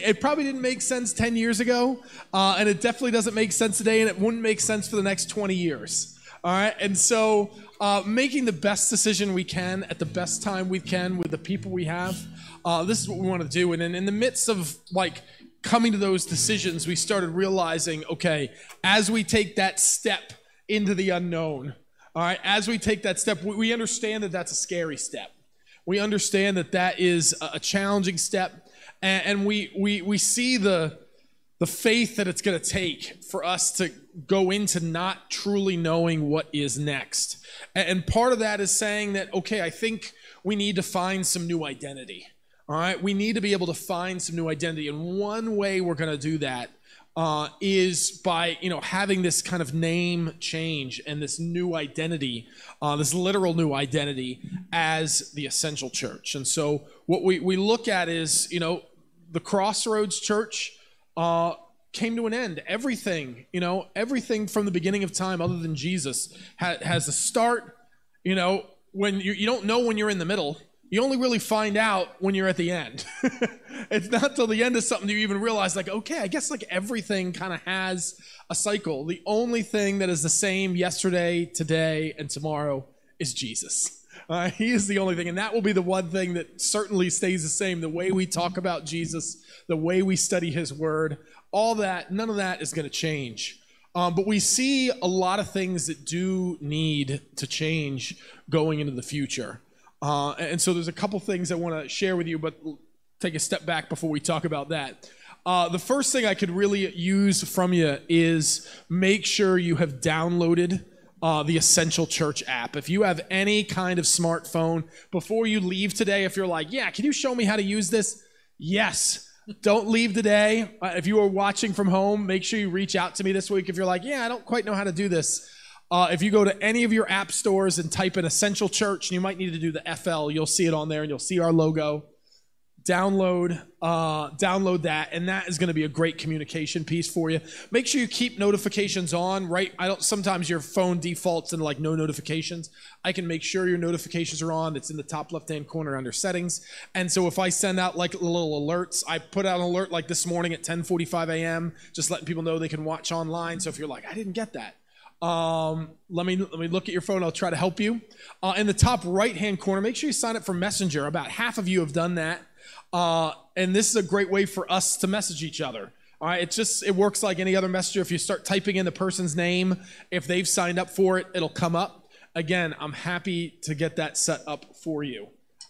It probably didn't make sense 10 years ago, and it definitely doesn't make sense today, and it wouldn't make sense for the next 20 years. All right, and so making the best decision we can at the best time we can with the people we have, this is what we want to do. And then in the midst of like coming to those decisions, we started realizing, okay, as we take that step into the unknown, all right, as we take that step, we understand that that's a scary step. We understand that that is a challenging step, and we see the faith that it's going to take for us to go into not truly knowing what is next. And part of that is saying that, okay, I think we need to find some new identity. All right, we need to be able to find some new identity. And one way we're going to do that is by, having this kind of name change and this new identity, this literal new identity as the Essential Church. And so what we look at is, the Crossroads Church came to an end. Everything from the beginning of time other than Jesus has a start. When you don't know when you're in the middle. You only really find out when you're at the end. It's not till the end of something you even realize, like, okay, I guess like everything kind of has a cycle. The only thing that is the same yesterday, today, and tomorrow is Jesus. He is the only thing, and that will be the one thing that certainly stays the same. The way we talk about Jesus, the way we study his word, all that, none of that is going to change. But we see a lot of things that do need to change going into the future. And so there's a couple things I want to share with you, but take a step back before we talk about that. The first thing I could really use from you is make sure you have downloaded the Essential Church app. If you have any kind of smartphone, before you leave today, if you're like, yeah, can you show me how to use this? Yes. Don't leave today. If you are watching from home, make sure you reach out to me this week. If you're like, yeah, I don't quite know how to do this. If you go to any of your app stores and type in Essential Church, and you might need to do the FL, you'll see it on there, and you'll see our logo. Download that, and that is going to be a great communication piece for you. Make sure you keep notifications on, right? Sometimes your phone defaults into like no notifications. I can make sure your notifications are on. It's in the top left-hand corner under settings. And so if I send out like little alerts, I put out an alert like this morning at 10:45 a.m., just letting people know they can watch online. So if you're like, I didn't get that. Let me look at your phone. I'll try to help you. In the top right-hand corner, make sure you sign up for Messenger. About half of you have done that. And this is a great way for us to message each other. All right, it works like any other messenger. If you start typing in the person's name, if they've signed up for it, it'll come up. Again, I'm happy to get that set up for you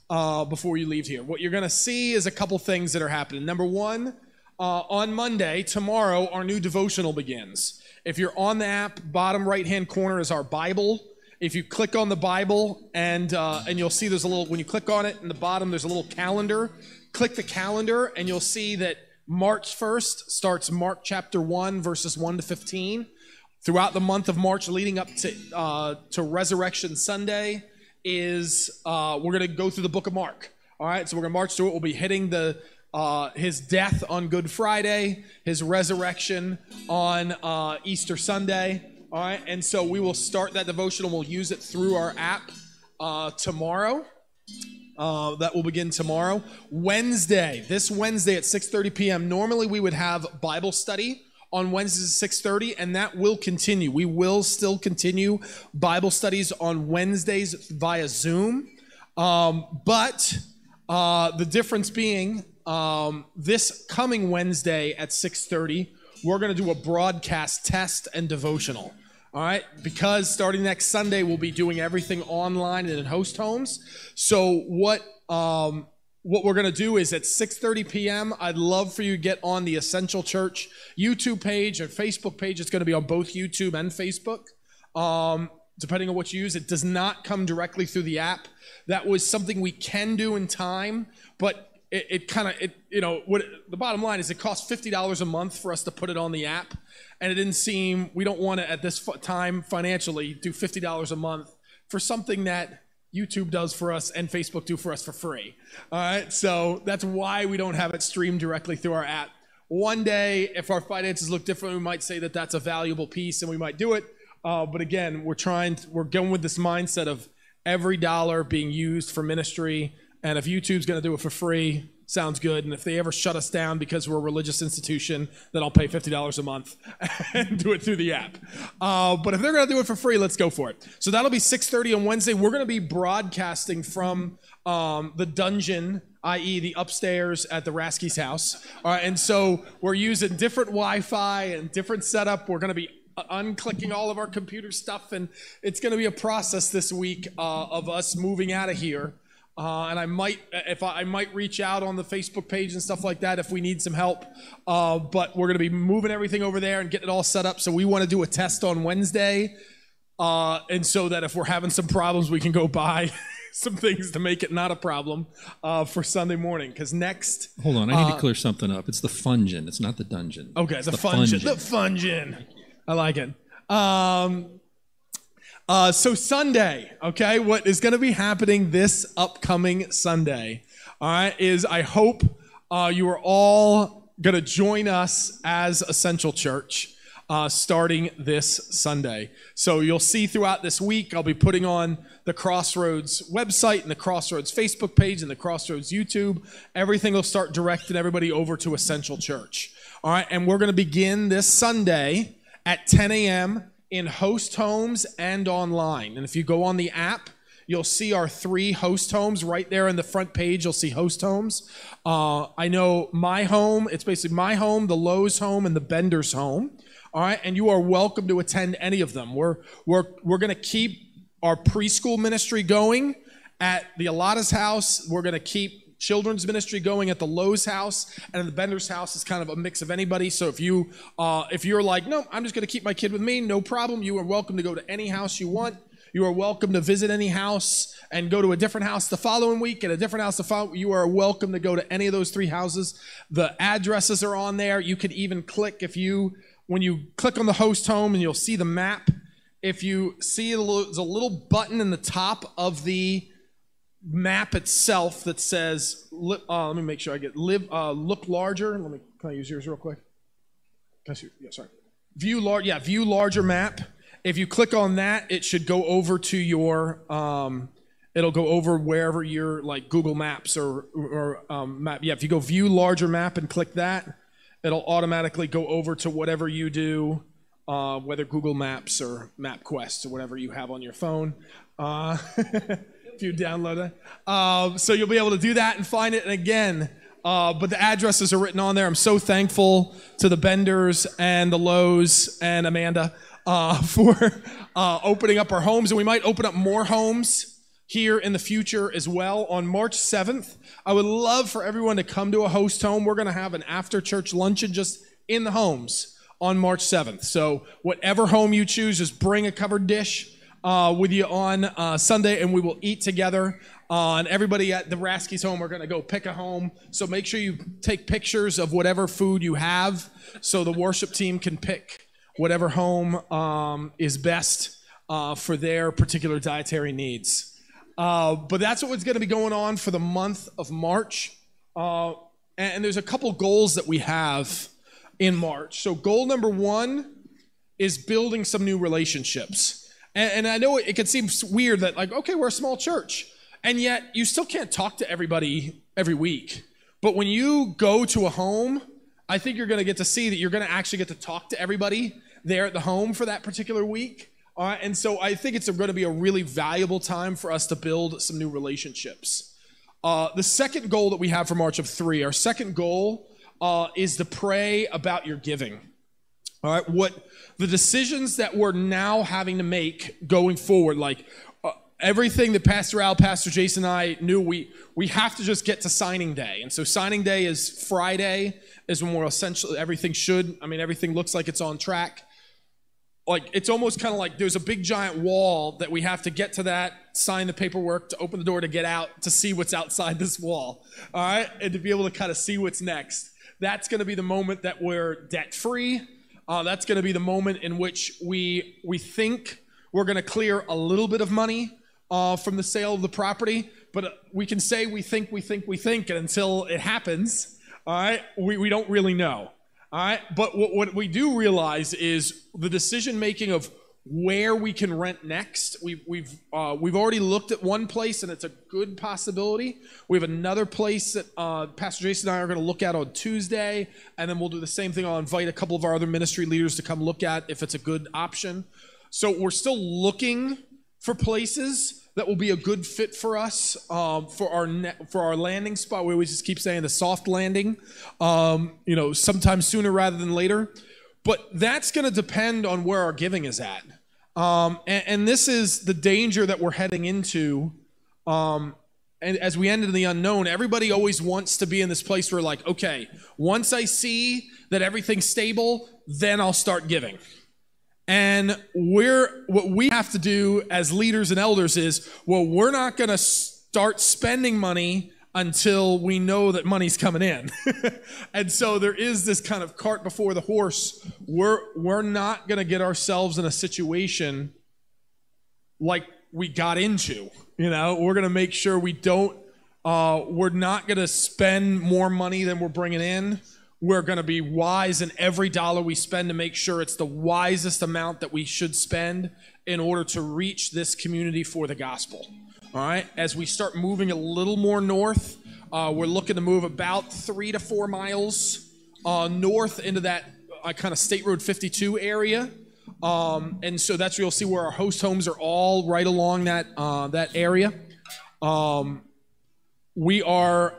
before you leave here. What you're going to see is a couple things that are happening. Number one, on Monday, tomorrow, our new devotional begins. If you're on the app, bottom right-hand corner is our Bible. If you click on the Bible, and you'll see there's a little, when you click on it, in the bottom, there's a little calendar. Click the calendar, and you'll see that March 1st starts Mark chapter 1, verses 1 to 15. Throughout the month of March, leading up to Resurrection Sunday, we're going to go through the book of Mark. All right, so we're going to march through it. We'll be hitting his death on Good Friday, his resurrection on Easter Sunday. All right, and so we will start that devotional. We'll use it through our app tomorrow. That will begin tomorrow. This Wednesday at 6:30 p.m. Normally we would have Bible study on Wednesdays at 6:30, and that will continue. We will still continue Bible studies on Wednesdays via Zoom. But the difference being this coming Wednesday at 6:30, we're going to do a broadcast test and devotional. All right, because starting next Sunday, we'll be doing everything online and in host homes. So what we're going to do is at 6:30 p.m., I'd love for you to get on the Essential Church YouTube page and Facebook page. It's going to be on both YouTube and Facebook, depending on what you use. It does not come directly through the app. That was something we can do in time, but what the bottom line is, it costs $50 a month for us to put it on the app, and it didn't seem, we don't want to at this time financially do $50 a month for something that YouTube does for us and Facebook do for us for free. All right, so that's why we don't have it streamed directly through our app. One day, if our finances look different, we might say that that's a valuable piece and we might do it. But again, we're going with this mindset of every dollar being used for ministry. And if YouTube's going to do it for free, sounds good. And if they ever shut us down because we're a religious institution, then I'll pay $50 a month and do it through the app. But if they're going to do it for free, let's go for it. So that'll be 6:30 on Wednesday. We're going to be broadcasting from the dungeon, i.e. the upstairs at the Rasky's house. And so we're using different Wi-Fi and different setup. We're going to be unclicking all of our computer stuff, and it's going to be a process this week of us moving out of here. And I might reach out on the Facebook page and stuff like that if we need some help. But we're going to be moving everything over there and getting it all set up. So we want to do a test on Wednesday, and so that if we're having some problems, we can go buy some things to make it not a problem for Sunday morning. Because next, hold on, I need to clear something up. It's the Fungin. It's not the dungeon. Okay, the Fungin. The Fungin. I like it. So Sunday, okay, what is going to be happening this upcoming Sunday, all right, is I hope you are all going to join us as Essential Church starting this Sunday. So you'll see throughout this week, I'll be putting on the Crossroads website and the Crossroads Facebook page and the Crossroads YouTube. Everything will start directing everybody over to Essential Church. All right, and we're going to begin this Sunday at 10 a.m. in host homes and online. And if you go on the app, you'll see our 3 host homes right there in the front page. You'll see host homes. I know my home, it's basically my home, the Lowe's home, and the Bender's home. All right, and you are welcome to attend any of them. We're going to keep our preschool ministry going at the Alada's house. We're going to keep children's ministry going at the Lowe's house, and the Bender's house is kind of a mix of anybody. So if you're like, no, I'm just going to keep my kid with me, no problem. You are welcome to go to any house you want. You are welcome to visit any house and go to a different house the following week and a different house the following. You are welcome to go to any of those 3 houses. The addresses are on there. You can even click when you click on the host home, and you'll see the map. If you see there's a little button in the top of the map itself that says, let me make sure I get look larger. Can I use yours real quick? View larger map. If you click on that, it should go over to your it'll go over wherever you're, like Google Maps or map. Yeah, if you go view larger map and click that, it'll automatically go over to whatever you do, whether Google Maps or MapQuest or whatever you have on your phone. If you download it. So you'll be able to do that and find it. And again, but the addresses are written on there. I'm so thankful to the Benders and the Lowe's and Amanda for opening up our homes. And we might open up more homes here in the future as well. On March 7th, I would love for everyone to come to a host home. We're going to have an after-church luncheon just in the homes on March 7th. So whatever home you choose, just bring a covered dish with you on Sunday, and we will eat together. And everybody at the Rasky's home are going to go pick a home. So make sure you take pictures of whatever food you have so the worship team can pick whatever home is best for their particular dietary needs. But that's what's going to be going on for the month of March. And there's a couple goals that we have in March. So goal number 1 is building some new relationships. And I know it could seem weird that, like, okay, we're a small church, and yet you still can't talk to everybody every week. But when you go to a home, I think you're going to get to see that you're going to actually get to talk to everybody there at the home for that particular week. And so I think it's going to be a really valuable time for us to build some new relationships. The second goal that we have for March of 3, our second goal is to pray about your giving. All right, what the decisions that we're now having to make going forward, like everything that Pastor Al, Pastor Jason, and I knew, we have to just get to signing day. And so signing day is Friday, is when we're essentially, everything looks like it's on track. Like, it's almost kind of like there's a big giant wall that we have to get to that, sign the paperwork, to open the door to get out, to see what's outside this wall, all right, and to be able to kind of see what's next. That's going to be the moment that we're debt-free. That's going to be the moment in which we think we're going to clear a little bit of money from the sale of the property, but we can say we think, and until it happens, all right, we don't really know, all right? But what we do realize is the decision-making of where we can rent next. We've already looked at one place, and it's a good possibility. We have another place that Pastor Jason and I are going to look at on Tuesday, and then we'll do the same thing. I'll invite a couple of our other ministry leaders to come look at if it's a good option. So we're still looking for places that will be a good fit for us for our landing spot. We always just keep saying the soft landing, sometime sooner rather than later. But that's going to depend on where our giving is at. And this is the danger that we're heading into. And as we end in the unknown, everybody always wants to be in this place where, like, okay, once I see that everything's stable, then I'll start giving. And what we have to do as leaders and elders is, well, we're not going to start spending money until we know that money's coming in. And so there is this kind of cart before the horse. We're not going to get ourselves in a situation like we got into. We're going to make sure we don't, we're not going to spend more money than we're bringing in. We're going to be wise in every dollar we spend to make sure it's the wisest amount that we should spend in order to reach this community for the gospel. All right, as we start moving a little more north, we're looking to move about 3 to 4 miles north into that kind of State Road 52 area. And so that's where you'll see where our host homes are all right along that area. We want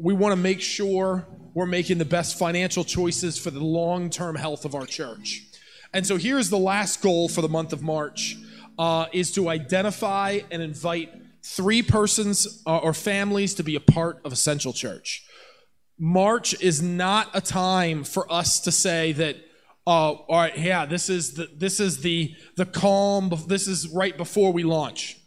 to make sure we're making the best financial choices for the long-term health of our church. And so here's the last goal for the month of March, is to identify and invite 3 persons or families to be a part of Essential Church. March is not a time for us to say that, all right, yeah, this is the calm, this is right before we launch.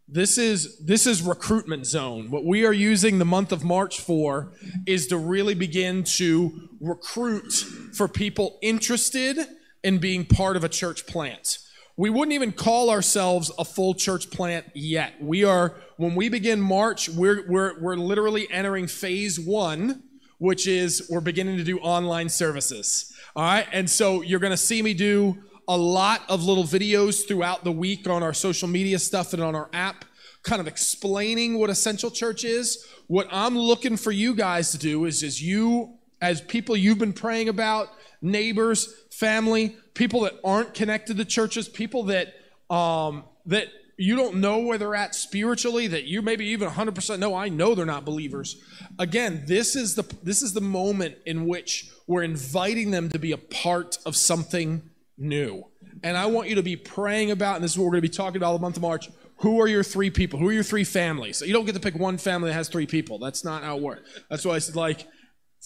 This is recruitment zone. What we are using the month of March for is to really begin to recruit for people interested in being part of a church plant. We wouldn't even call ourselves a full church plant yet. When we begin March, we're literally entering phase 1, which is we're beginning to do online services. All right, and so you're going to see me do a lot of little videos throughout the week on our social media stuff and on our app, kind of explaining what Essential Church is. What I'm looking for you guys to do is as people you've been praying about, neighbors, family, people that aren't connected to churches, people that you don't know where they're at spiritually, that you maybe even 100% know, I know they're not believers. Again, this is the moment in which we're inviting them to be a part of something new. And I want you to be praying about, and this is what we're going to be talking about all the month of March, who are your 3 people? Who are your 3 families? So you don't get to pick one family that has 3 people. That's not how it works. That's why I said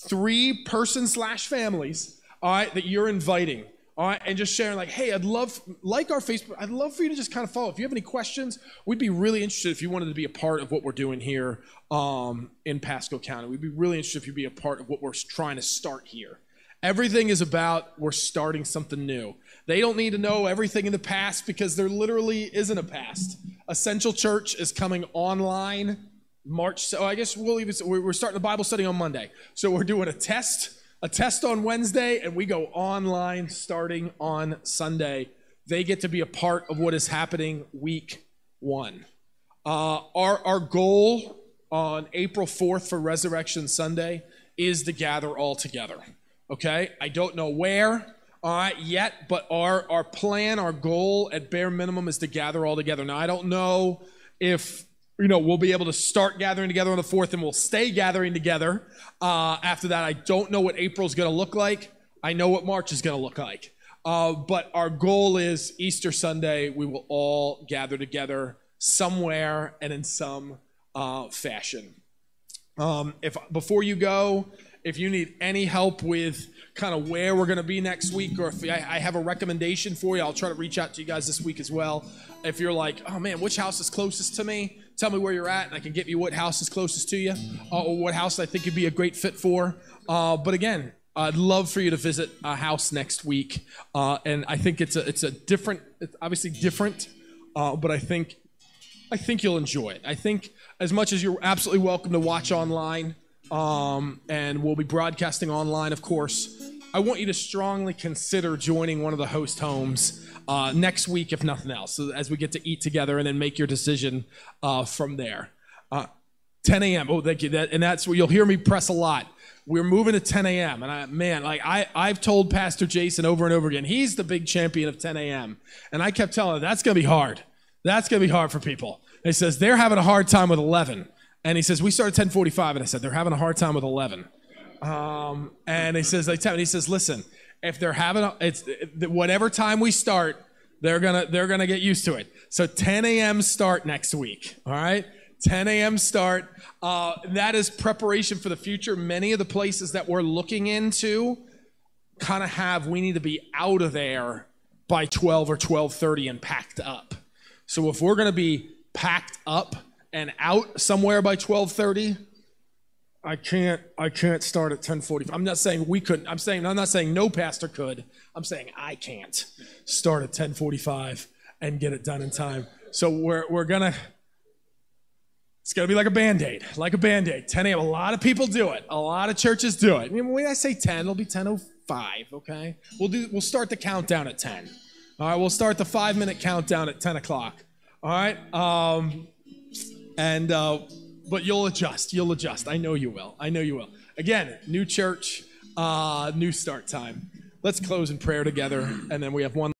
3 person/families, all right, that you're inviting. All right, and just sharing hey, I'd love, our Facebook, I'd love for you to just kind of follow. If you have any questions, we'd be really interested if you wanted to be a part of what we're doing here in Pasco County. We'd be really interested if you'd be a part of what we're trying to start here. Everything is about we're starting something new. They don't need to know everything in the past because there literally isn't a past. Essential Church is coming online March. So I guess we're starting a Bible study on Monday. So we're doing a test on Wednesday, and we go online starting on Sunday. They get to be a part of what is happening week 1. Our goal on April 4th for Resurrection Sunday is to gather all together. Okay? I don't know where yet, but our plan, our goal at bare minimum is to gather all together. Now, I don't know if we'll be able to start gathering together on the 4th and we'll stay gathering together. After that, I don't know what April's going to look like. I know what March is going to look like. But our goal is Easter Sunday, we will all gather together somewhere and in some fashion. Before you go, if you need any help with kind of where we're going to be next week, or if I have a recommendation for you, I'll try to reach out to you guys this week as well. If you're like, oh man, which house is closest to me? Tell me where you're at, and I can get you what house is closest to you, or what house I think you'd be a great fit for. But again, I'd love for you to visit a house next week, and I think it's obviously different, but I think you'll enjoy it. I think as much as you're absolutely welcome to watch online, and we'll be broadcasting online, of course. I want you to strongly consider joining one of the host homes next week, if nothing else, so as we get to eat together and then make your decision from there. 10 a.m. Oh, thank you. And that's where you'll hear me press a lot. We're moving to 10 a.m. And I've told Pastor Jason over and over again, he's the big champion of 10 a.m. And I kept telling him, that's going to be hard. That's going to be hard for people. And he says, they're having a hard time with 11. And he says, we start at 10:45. And I said, they're having a hard time with 11. And he says, listen, if they're having whatever time we start, they're gonna get used to it. So 10 a.m. start next week. All right, 10 a.m. start. That is preparation for the future. Many of the places that we're looking into kind of we need to be out of there by 12 or 12:30 and packed up. So if we're gonna be packed up and out somewhere by 12:30. I can't start at 10:45. I'm not saying we couldn't. I'm not saying no pastor could. I'm saying I can't start at 10:45 and get it done in time. So it's gonna be like a Band-Aid, 10 a.m. A lot of people do it. A lot of churches do it. When I say 10, it'll be 10:05. Okay, we'll start the countdown at 10. All right, we'll start the 5-minute countdown at 10 o'clock. All right, but you'll adjust. I know you will. Again, new church, new start time. Let's close in prayer together, and then we have one.